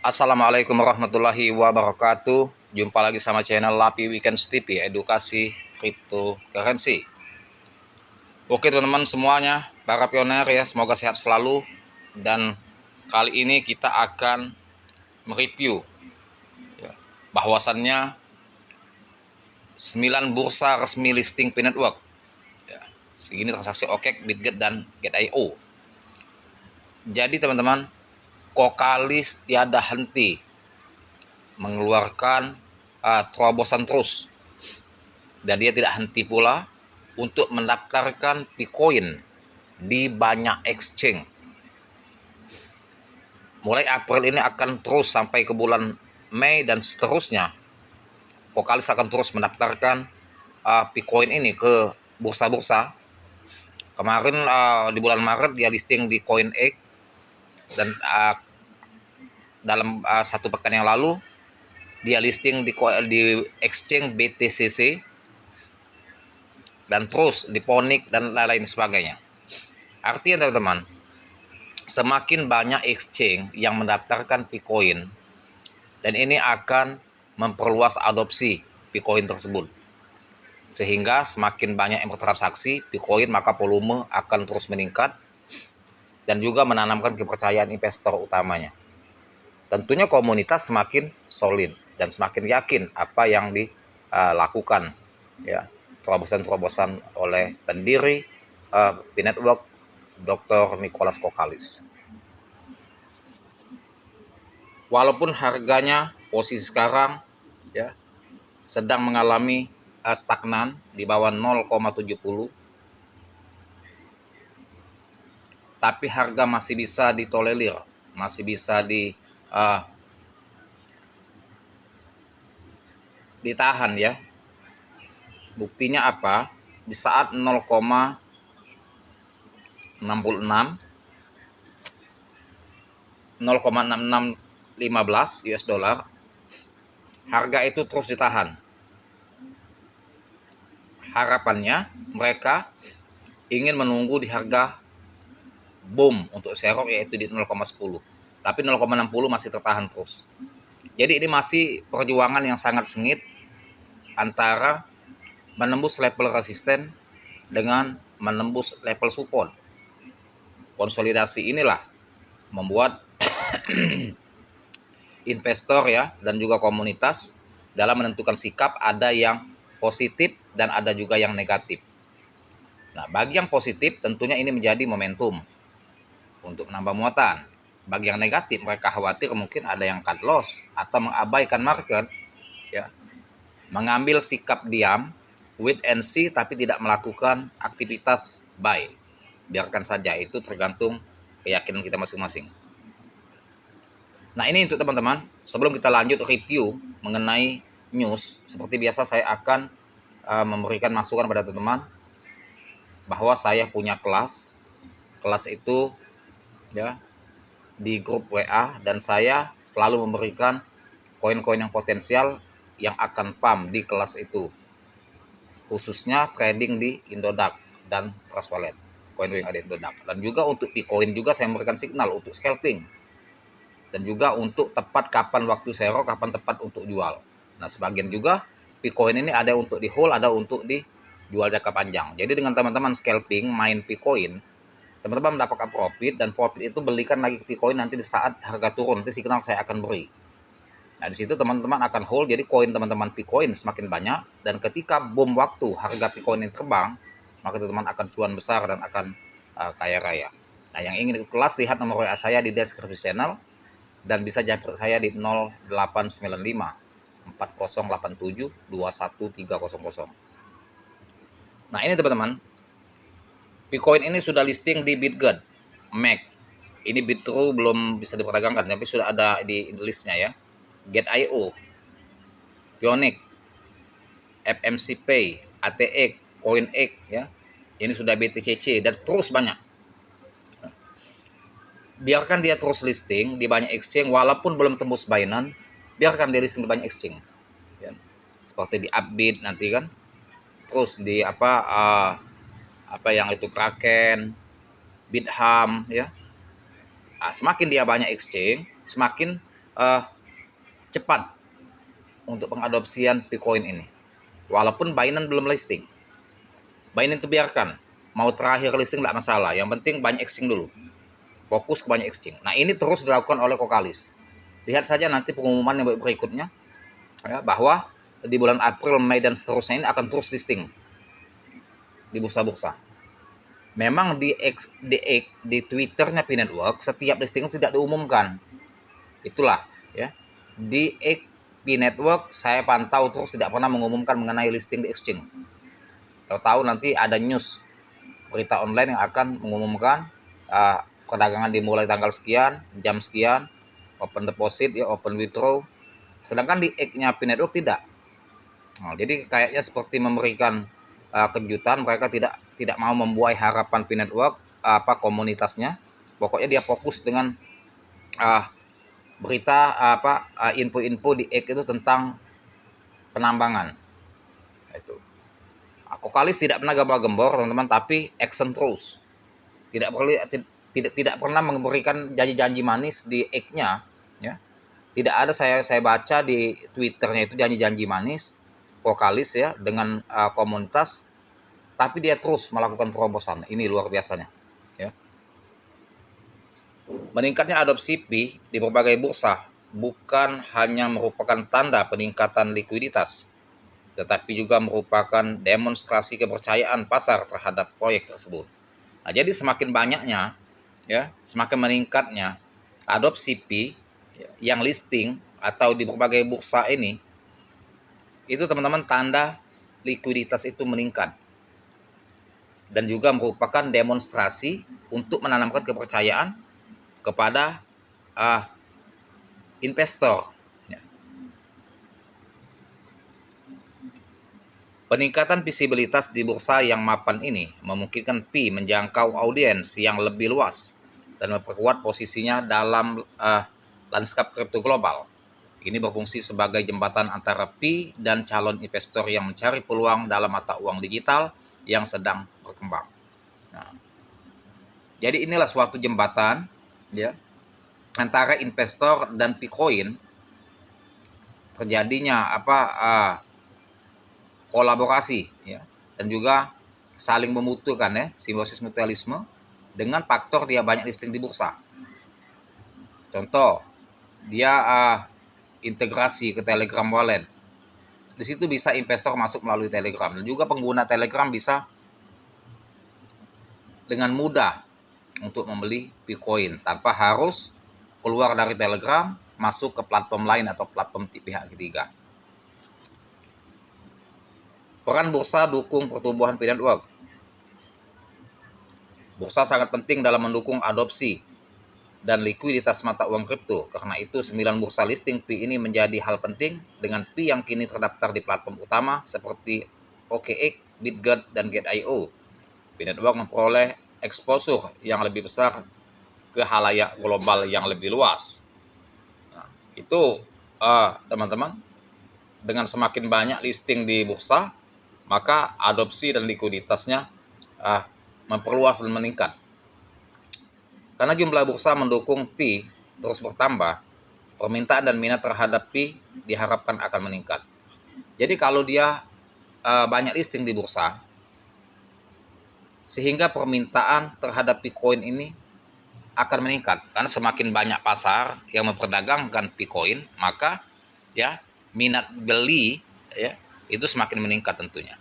Assalamualaikum warahmatullahi wabarakatuh. Jumpa lagi sama channel Lapi Weekend TV, edukasi cryptocurrency. Oke teman-teman semuanya, para pioner ya, semoga sehat selalu. Dan kali ini kita akan mereview ya, bahwasannya 9 bursa resmi listing Pi Network. Ya, segini transaksi OKEX, BitGet, dan Get.io. Jadi teman-teman, Qoqalis tiada henti mengeluarkan terobosan terus, dan dia tidak henti pula untuk mendaftarkan Bitcoin di banyak exchange. Mulai April ini akan terus sampai ke bulan Mei dan seterusnya. Qoqalis akan terus mendaftarkan Bitcoin ini ke bursa-bursa. Kemarin di bulan Maret dia listing di CoinEx, dan dalam satu pekan yang lalu dia listing di exchange BTCC, dan terus di Ponic dan lain-lain sebagainya. Artinya teman-teman, semakin banyak exchange yang mendaftarkan Bitcoin, dan ini akan memperluas adopsi Bitcoin tersebut. Sehingga semakin banyak yang bertransaksi Bitcoin, maka volume akan terus meningkat dan juga menanamkan kepercayaan investor utamanya. Tentunya komunitas semakin solid dan semakin yakin apa yang dilakukan ya, terobosan-terobosan oleh pendiri Pi Network, Dr. Nicholas Qoqalis. Walaupun harganya posisi sekarang ya sedang mengalami stagnan di bawah 0,70, tapi harga masih bisa ditolerir, masih bisa ditahan ya. Buktinya apa? Di saat 0,66 0,6615 US dollar, harga itu terus ditahan. Harapannya mereka ingin menunggu di harga boom untuk Xerox, yaitu di 0,10. Tapi 0,60 masih tertahan terus. Jadi ini masih perjuangan yang sangat sengit antara menembus level resisten dengan menembus level support. Konsolidasi inilah membuat investor ya dan juga komunitas dalam menentukan sikap, ada yang positif dan ada juga yang negatif. Nah, bagi yang positif tentunya ini menjadi momentum untuk menambah muatan. Bagi yang negatif, mereka khawatir mungkin ada yang cut loss atau mengabaikan market ya, mengambil sikap diam, wait and see, tapi tidak melakukan aktivitas buy. Biarkan saja, itu tergantung keyakinan kita masing-masing. Nah, ini untuk teman-teman. Sebelum kita lanjut review mengenai news, seperti biasa saya akan memberikan masukan pada teman-teman bahwa saya punya kelas itu ya di grup WA, dan saya selalu memberikan koin-koin yang potensial yang akan pump di kelas itu, khususnya trading di Indodax dan Trust Wallet, koin yang ada di Indodax. Dan juga untuk Bitcoin juga saya memberikan signal untuk scalping, dan juga untuk tepat kapan waktu sero, kapan tepat untuk jual. Nah, sebagian juga Bitcoin ini ada untuk di hold, ada untuk dijual jangka panjang. Jadi dengan teman-teman scalping main Bitcoin, teman-teman mendapatkan profit, dan profit itu belikan lagi Bitcoin nanti di saat harga turun, nanti signal saya akan beri. Nah, di situ teman-teman akan hold, jadi koin teman-teman Bitcoin semakin banyak, dan ketika bom waktu harga Bitcoin ini terbang, maka teman-teman akan cuan besar dan akan kaya raya. Nah, yang ingin ikut kelas, lihat nomor WA saya di deskripsi channel, dan bisa japri saya di 0895 4087 21300. Nah, ini teman-teman, Bitcoin ini sudah listing di BitGet, Mac. Ini Bitrue belum bisa diperdagangkan, tapi sudah ada di listnya ya. Get.io, Pionex, FMC Pay, ATX, CoinEx ya. Ini sudah BTCC dan terus banyak. Biarkan dia terus listing di banyak exchange, walaupun belum tembus Binance, biarkan dia listing di banyak exchange. Ya. Seperti di Upbit nanti kan. Terus di apa yang itu Kraken, Bitham ya. Semakin dia banyak exchange, semakin uh, cepat untuk pengadopsian Bitcoin ini. Walaupun Binance belum listing. Binance itu biarkan. Mau terakhir listing tidak masalah. Yang penting banyak exchange dulu. Fokus ke banyak exchange. Nah, ini terus dilakukan oleh Kokalis. Lihat saja nanti pengumuman yang berikutnya, ya, bahwa di bulan April, Mei, dan seterusnya ini akan terus listing di bursa-bursa. Memang di Twitternya Pi Network setiap listing itu tidak diumumkan. Itulah, ya. Di Pi Network saya pantau terus tidak pernah mengumumkan mengenai listing di exchange. Tahu-tahu nanti ada news berita online yang akan mengumumkan perdagangan dimulai tanggal sekian, jam sekian, open deposit, ya, open withdraw. Sedangkan di X-nya Pi Network tidak. Nah, jadi kayaknya seperti memberikan kejutan, mereka tidak mau membuai harapan Pi Network komunitasnya. Pokoknya dia fokus dengan berita info-info di X itu tentang penambangan. Itu. Kokalis tidak pernah gambar-gembor, teman-teman, tapi action terus. Tidak pernah memberikan janji-janji manis di X-nya, ya. Tidak ada saya baca di Twitternya itu janji-janji manis Kokalis, ya, dengan komunitas, tapi dia terus melakukan terobosan. Ini luar biasanya, ya. Meningkatnya adopsi Pi di berbagai bursa bukan hanya merupakan tanda peningkatan likuiditas, tetapi juga merupakan demonstrasi kepercayaan pasar terhadap proyek tersebut. Nah, jadi semakin banyaknya, ya, semakin meningkatnya adopsi Pi yang listing atau di berbagai bursa ini, itu teman-teman tanda likuiditas itu meningkat. Dan juga merupakan demonstrasi untuk menanamkan kepercayaan kepada investor. Peningkatan visibilitas di bursa yang mapan ini memungkinkan Pi menjangkau audiens yang lebih luas dan memperkuat posisinya dalam lanskap kripto global. Ini berfungsi sebagai jembatan antara Pi dan calon investor yang mencari peluang dalam mata uang digital yang sedang berkembang. Nah, jadi inilah suatu jembatan, ya, antara investor dan Bitcoin, terjadinya kolaborasi, ya, dan juga saling membutuhkan, ya, simbiosis mutualisme dengan faktor dia banyak listing di bursa. Contoh, dia integrasi ke Telegram Wallet. Di situ bisa investor masuk melalui Telegram, dan juga pengguna Telegram bisa dengan mudah untuk membeli Bitcoin tanpa harus keluar dari Telegram, masuk ke platform lain atau platform pihak ketiga. Peran bursa dukung pertumbuhan Pi Network. Bursa sangat penting dalam mendukung adopsi dan likuiditas mata uang kripto. Karena itu 9 bursa listing Pi ini menjadi hal penting dengan Pi yang kini terdaftar di platform utama seperti OKX, BitGet, dan Get.io. Pi Network memperoleh exposure yang lebih besar ke halayak global yang lebih luas. Nah, itu teman-teman, dengan semakin banyak listing di bursa, maka adopsi dan likuiditasnya memperluas dan meningkat. Karena jumlah bursa mendukung Pi terus bertambah, permintaan dan minat terhadap Pi diharapkan akan meningkat. Jadi kalau dia banyak listing di bursa, sehingga permintaan terhadap Bitcoin ini akan meningkat. Karena semakin banyak pasar yang memperdagangkan Bitcoin, maka, ya, minat beli, ya, itu semakin meningkat tentunya.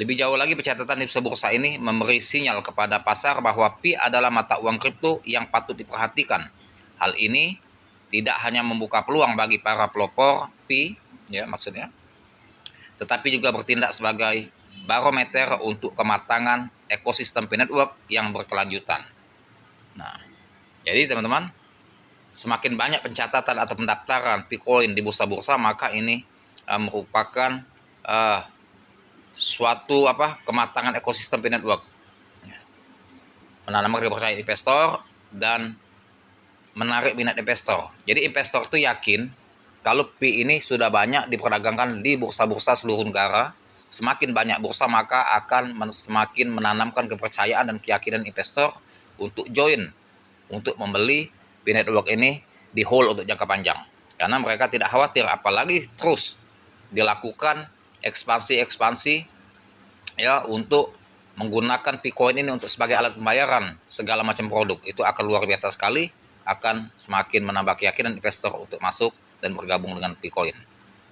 Lebih jauh lagi, pencatatan di bursa ini memberi sinyal kepada pasar bahwa Pi adalah mata uang kripto yang patut diperhatikan. Hal ini tidak hanya membuka peluang bagi para pelopor Pi, ya, maksudnya, tetapi juga bertindak sebagai barometer untuk kematangan ekosistem Pi Network yang berkelanjutan. Nah, jadi teman-teman, semakin banyak pencatatan atau pendaftaran Bitcoin di bursa-bursa, maka ini merupakan suatu kematangan ekosistem Pi Network, menanamkan kepercayaan investor dan menarik minat investor. Jadi investor itu yakin kalau Pi ini sudah banyak diperdagangkan di bursa-bursa seluruh negara. Semakin banyak bursa, maka akan semakin menanamkan kepercayaan dan keyakinan investor untuk join, untuk membeli Pi Network ini di hold untuk jangka panjang. Karena mereka tidak khawatir, apalagi terus dilakukan ekspansi ya untuk menggunakan Picoin ini untuk sebagai alat pembayaran segala macam produk. Itu akan luar biasa sekali, akan semakin menambah keyakinan investor untuk masuk dan bergabung dengan Picoin.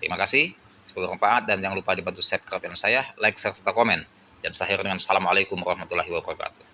Terima kasih, semoga bermanfaat, dan jangan lupa dibantu subscribe channel saya, like, share, serta komen. Dan saya akhiri dengan Assalamualaikum warahmatullahi wabarakatuh.